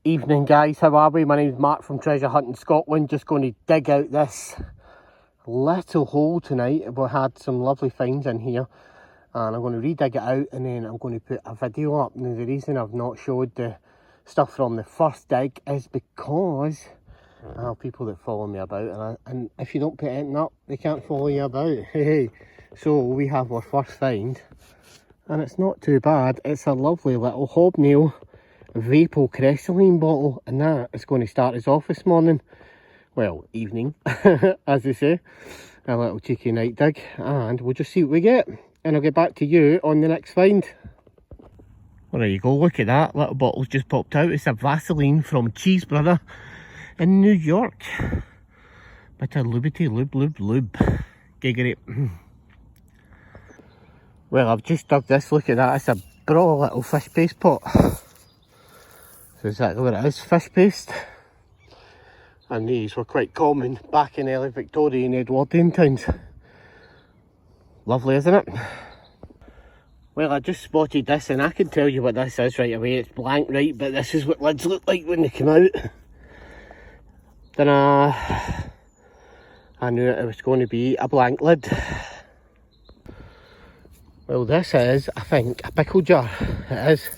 Evening guys, how are we? My name's Mark from Treasure Hunting Scotland. Just going to dig out this little hole tonight. We had some lovely finds in here and I'm going to re-dig it out and then I'm going to put a video up. Now the reason I've not showed the stuff from the first dig is because I have people that follow me about and if you don't put anything up they can't follow you about. Hey. So we have our first find and it's not too bad. It's a lovely little hobnail Lysol bottle, and that is going to start us off this morning, well, evening, as they say. A little cheeky night dig, and we'll just see what we get, and I'll get back to you on the next find. Well, there you go, look at that, little bottle's just popped out. It's a Vaseline from Cheese Brother in New York. Bit of lubity, lube. Giggity. Well, I've just dug this, look at that, it's a bra little fish paste pot. That's exactly what it is, fish paste. And these were quite common back in early Victorian Edwardian times. Lovely, isn't it? Well, I just spotted this and I can tell you what this is right away. It's blank, right, but this is what lids look like when they come out. Then I knew it was going to be a blank lid. Well, this is, I think, a pickle jar. It is.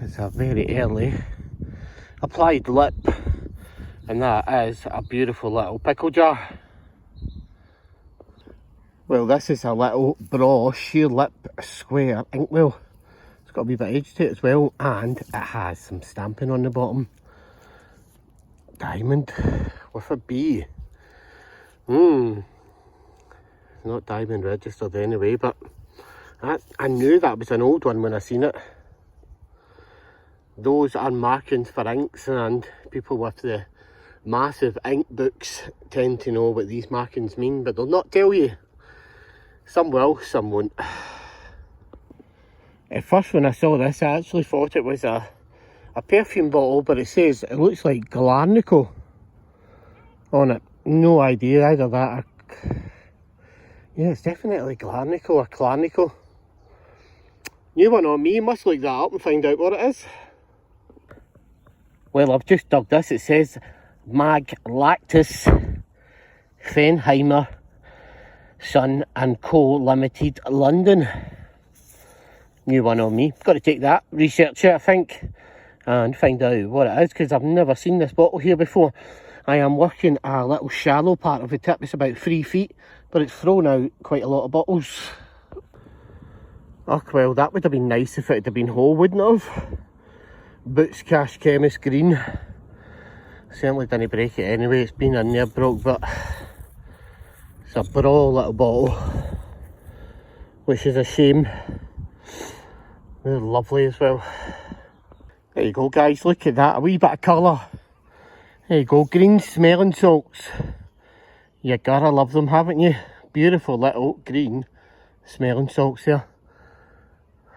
It's a very early applied lip, and that is a beautiful little pickle jar. Well, this is a little bra sheer lip square inkwell. It's got a wee bit of edge to it as well, and it has some stamping on the bottom. Diamond with a B. It's not diamond registered anyway, but I knew that was an old one when I seen it. Those are markings for inks, and people with the massive ink books tend to know what these markings mean, but they'll not tell you. Some will, some won't. At first when I saw this, I actually thought it was a perfume bottle, but it looks like Galarnico on it. No idea, either that or... yeah, it's definitely Galarnico or Clarnico. New one on me, must look that up and find out what it is. Well, I've just dug this. It says Mag Lactus Fenheimer Son and Co Limited, London. New one on me. Got to take that, research it I think, and find out what it is, because I've never seen this bottle here before. I am working a little shallow part of the tip. It's about 3 feet, but it's thrown out quite a lot of bottles. Oh well, that would have been nice if it had been whole, wouldn't it have? Boots Cash Chemist Green. Certainly didn't break it anyway, it's been in there broke, but it's a bra little bottle, which is a shame. They're lovely as well. There you go guys, look at that, a wee bit of colour. There you go, green smelling salts. You gotta love them, haven't you? Beautiful little green smelling salts there.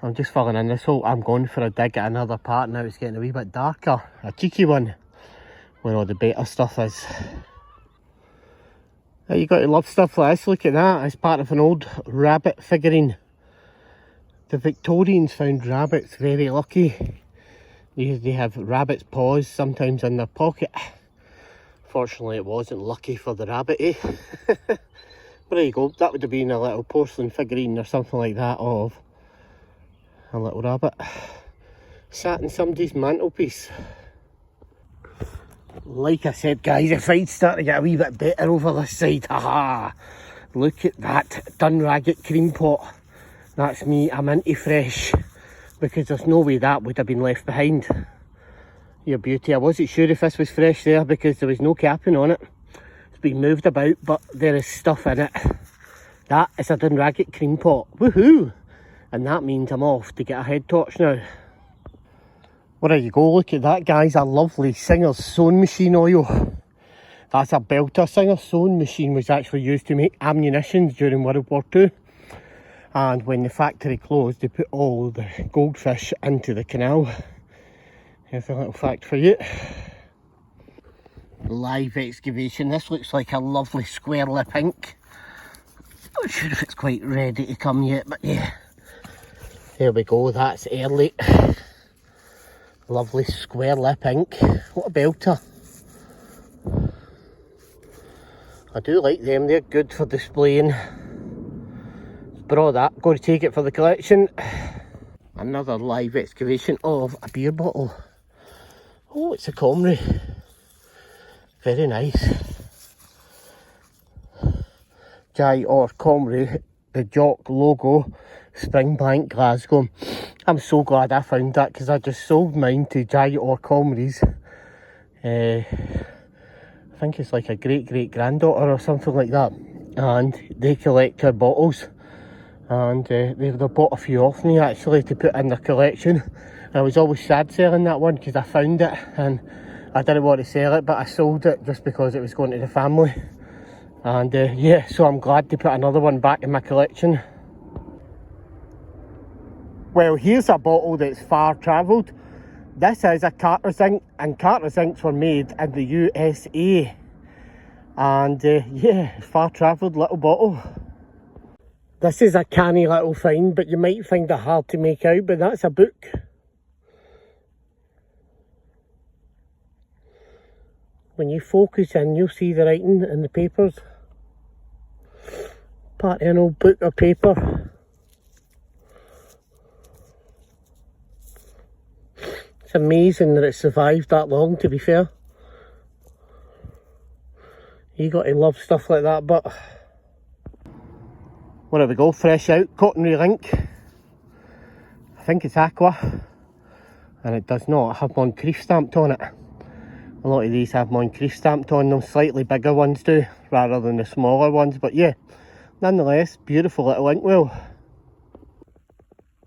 I'm just filling in this hole. I'm going for a dig at another part now. It's getting a wee bit darker. A cheeky one, where all the better stuff is. Now you got to love stuff like this. Look at that. It's part of an old rabbit figurine. The Victorians found rabbits very lucky. They have rabbit's paws sometimes in their pocket. Fortunately, it wasn't lucky for the rabbit, eh? But there you go. That would have been a little porcelain figurine or something like that of a little rabbit sat in somebody's mantelpiece. Like I said guys, the fight's starting to get a wee bit better over this side. Haha! Look at that Dunragget cream pot. That's me, I'm into fresh, because there's no way that would have been left behind. Your beauty. I wasn't sure if this was fresh there because there was no capping on it. It's been moved about, but there is stuff in it. That is a Dunragget cream pot. Woohoo! And that means I'm off to get a head torch now. Well, there you go, look at that guys, a lovely Singer's sewing machine oil. That's a belter. Singer's sewing machine was actually used to make ammunition during World War II. And when the factory closed, they put all the goldfish into the canal. Here's a little fact for you. live excavation. This looks like a lovely squarely pink. Not sure if it's quite ready to come yet, but yeah. There we go, that's early. Lovely squarely pink. What a belter. I do like them, they're good for displaying. Brought that, going to take it for the collection. Another live excavation of a beer bottle. Oh, it's a Comrie. Very nice. Jai or Comrie, the Jock logo, Springbank, Glasgow. I'm so glad I found that because I just sold mine to Jai or Comrie's. I think it's like a great-great-granddaughter or something like that. And they collect her bottles. And they bought a few off me actually to put in their collection. I was always sad selling that one because I found it and I didn't want to sell it, but I sold it just because it was going to the family. And yeah, so I'm glad to put another one back in my collection. Well, here's a bottle that's far travelled. This is a Carter's Ink, and Carter's Inks were made in the USA. And yeah, far travelled little bottle. This is a canny little find, but you might find it hard to make out, but that's a book. When you focus in, you'll see the writing in the papers. Part of an old book or paper. It's amazing that it survived that long, to be fair. You got to love stuff like that, but... Well, there we go, fresh out, cotton reel ink. I think it's aqua. And it does not have Moncrief stamped on it. A lot of these have Moncrief stamped on them, slightly bigger ones do, rather than the smaller ones, but yeah, nonetheless, beautiful little inkwell.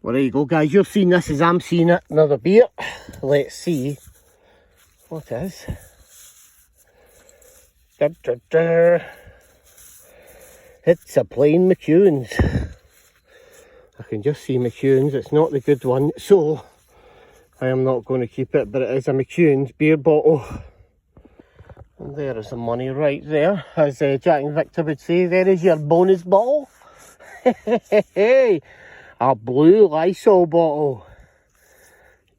Well, there you go, guys, you've seen this as I'm seeing it. Another beer. Let's see what it is. Da, da, da. It's a plain McEwen's. I can just see McEwen's, it's not the good one, so I am not going to keep it, but it is a McEwen's beer bottle. And there is the money right there. As Jack and Victor would say, there is your bonus bottle. Hey, a blue Lysol bottle.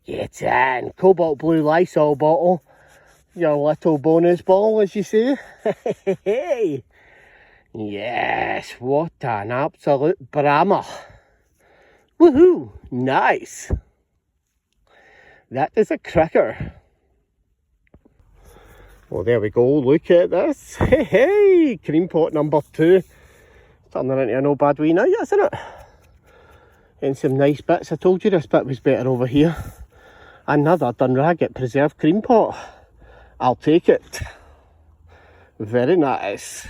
Get in. Cobalt blue Lysol bottle. Your little bonus bottle, as you say. Hey. Yes, what an absolute brammer. Woohoo, nice. That is a cracker. Well, there we go, look at this. Hey, hey, cream pot number 2. Turning into a no bad wee night, isn't it? And some nice bits. I told you this bit was better over here. Another Dunragit preserved cream pot. I'll take it. Very nice.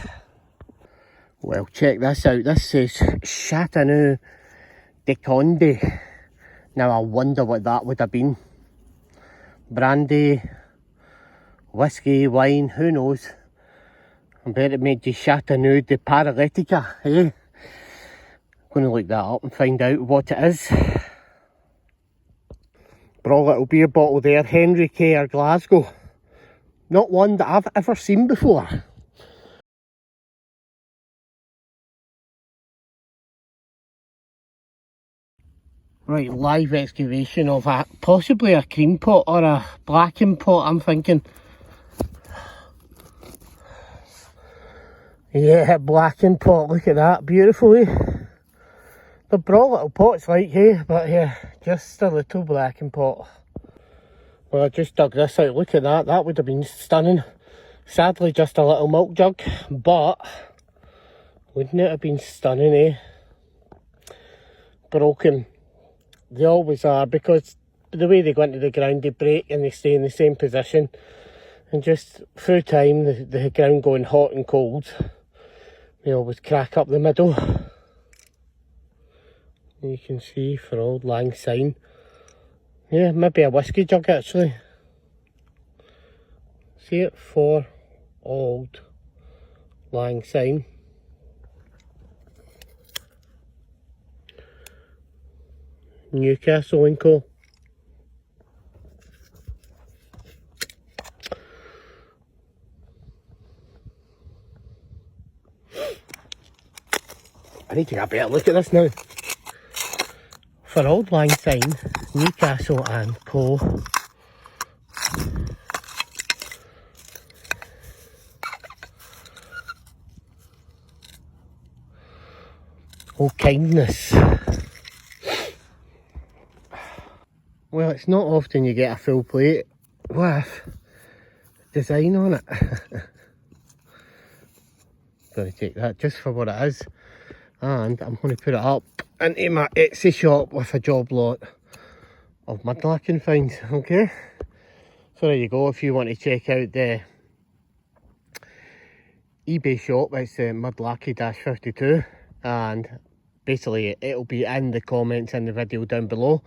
Well, check this out. This says Chateauneuf de Conde. Now, I wonder what that would have been. Brandy, whiskey, wine, who knows? I bet it made you Chateauneuf de Paralytica, eh? I'm going to look that up and find out what it is. Bra little beer bottle there, Henry Kerr, Glasgow. Not one that I've ever seen before. Right, live excavation of possibly a cream pot or a blacking pot, I'm thinking. Yeah, blacking pot, look at that, beautifully. They're bra little pots like, hey, but yeah, just a little blacking pot. Well, I just dug this out, look at that, that would have been stunning. Sadly, just a little milk jug, but wouldn't it have been stunning, eh? Broken. They always are, because the way they go into the ground, they break and they stay in the same position. And just through time, the ground going hot and cold, they always crack up the middle. You can see for Auld Lang Syne. Yeah, maybe a whiskey jug actually. See it for Auld Lang Syne. Newcastle and Co. I need to get a better look at this now. For Old Lang Syne, Newcastle and Co. Oh, kindness. Well, it's not often you get a full plate with design on it. Gonna take that just for what it is, and I'm going to put it up into my Etsy shop with a job lot of mudlarking finds. Okay, so there you go. If you want to check out the eBay shop, it's Mudlarky-52, and basically it'll be in the comments in the video down below,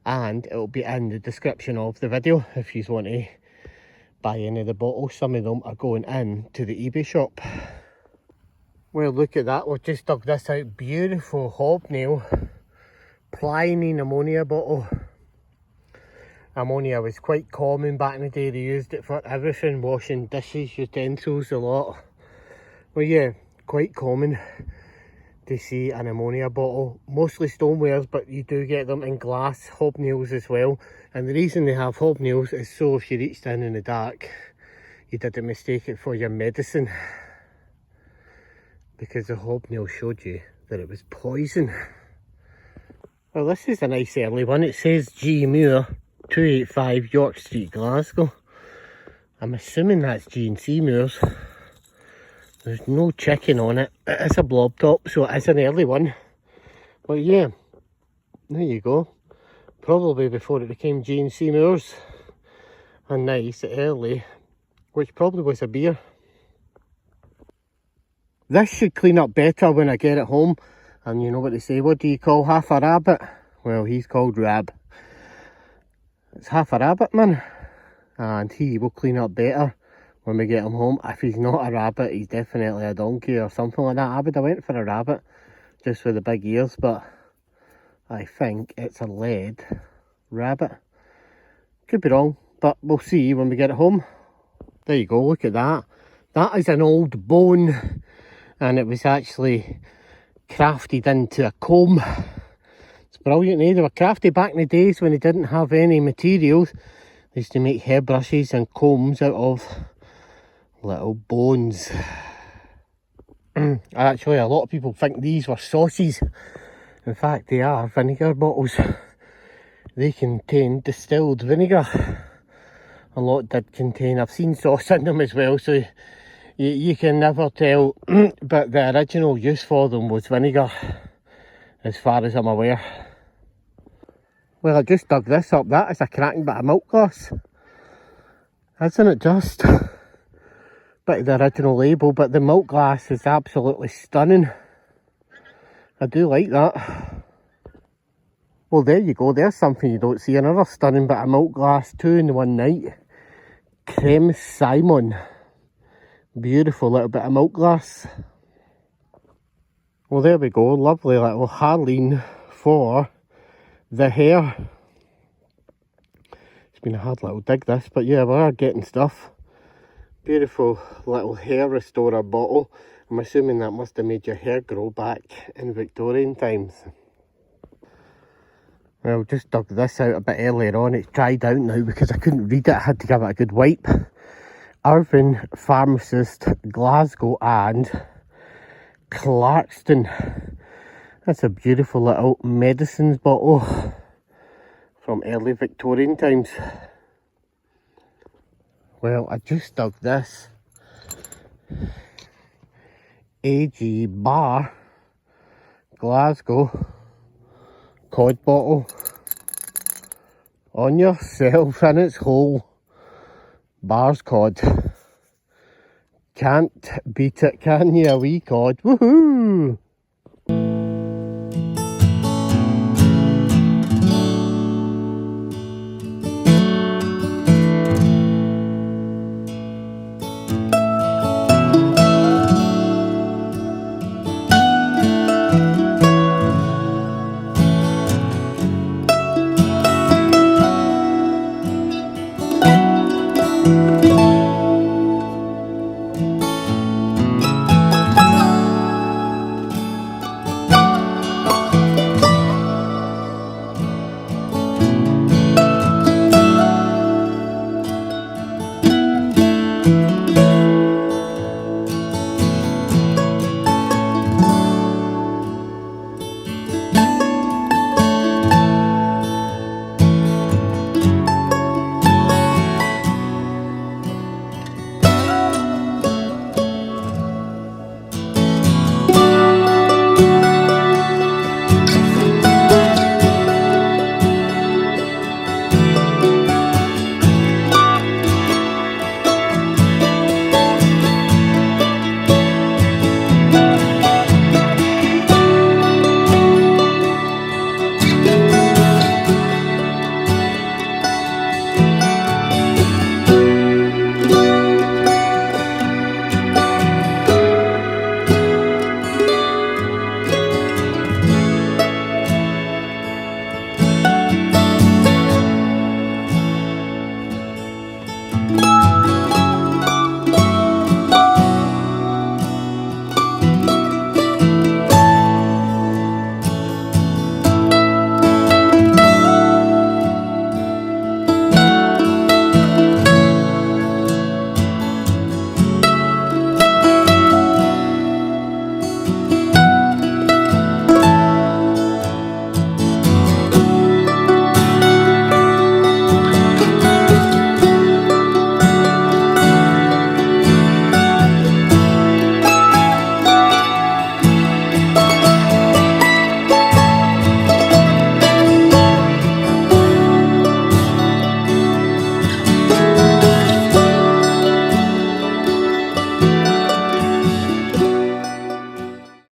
and it'll be in the description of the video if you want to buy any of the bottles. Some of them are going in to the eBay shop. Well, look at that. We've just dug this out. Beautiful hobnail Pliny ammonia bottle. Ammonia was quite common back in the day. They used it for everything, washing dishes, utensils, a lot. Well, yeah, quite common to see an ammonia bottle. Mostly stonewares, but you do get them in glass hobnails as well. And the reason they have hobnails is so if you reached in the dark, you didn't mistake it for your medicine. Because the hobnail showed you that it was poison. Well, this is a nice early one. It says G Muir, 285 York Street, Glasgow. I'm assuming that's G&C Moors. There's no checking on it. It is a blob top, so it is an early one. But yeah, there you go. Probably before it became G&C Moors. A nice early, which probably was a beer. This should clean up better when I get it home. And you know what they say, what do you call half a rabbit? Well, he's called Rab. It's half a rabbit, man. And he will clean up better when we get him home. If he's not a rabbit, he's definitely a donkey or something like that. I would have went for a rabbit, just with the big ears, but I think it's a lead rabbit. Could be wrong, but we'll see when we get it home. There you go, look at that. That is an old bone, and it was actually crafted into a comb. It's brilliant, eh? They were crafted back in the days when they didn't have any materials. They used to make hairbrushes and combs out of little bones. Actually, a lot of people think these were sauces. In fact, they are vinegar bottles. They contain distilled vinegar. A lot did contain, I've seen sauce in them as well, so you can never tell. But the original use for them was vinegar, as far as I'm aware. Well, I just dug this up. That is a cracking bit of milk glass. Isn't it just? Bit of the original label, but the milk glass is absolutely stunning. I do like that. Well, there you go. There's something you don't see. Another stunning bit of milk glass, 2 in one night. Creme Simon. Beautiful little bit of milk glass. Well, there we go. Lovely little Harleen for the hair. It's been a hard little dig, this, but yeah, we are getting stuff. Beautiful little hair restorer bottle. I'm assuming that must have made your hair grow back in Victorian times. Well, just dug this out a bit earlier on. It's dried out now because I couldn't read it. I had to give it a good wipe. Irvine Pharmacist, Glasgow and Clarkston. That's a beautiful little medicines bottle from early Victorian times. Well, I just dug this AG Bar Glasgow cod bottle on yourself in its hole. Bars cod. Can't beat it, can you? A wee cod. Woohoo!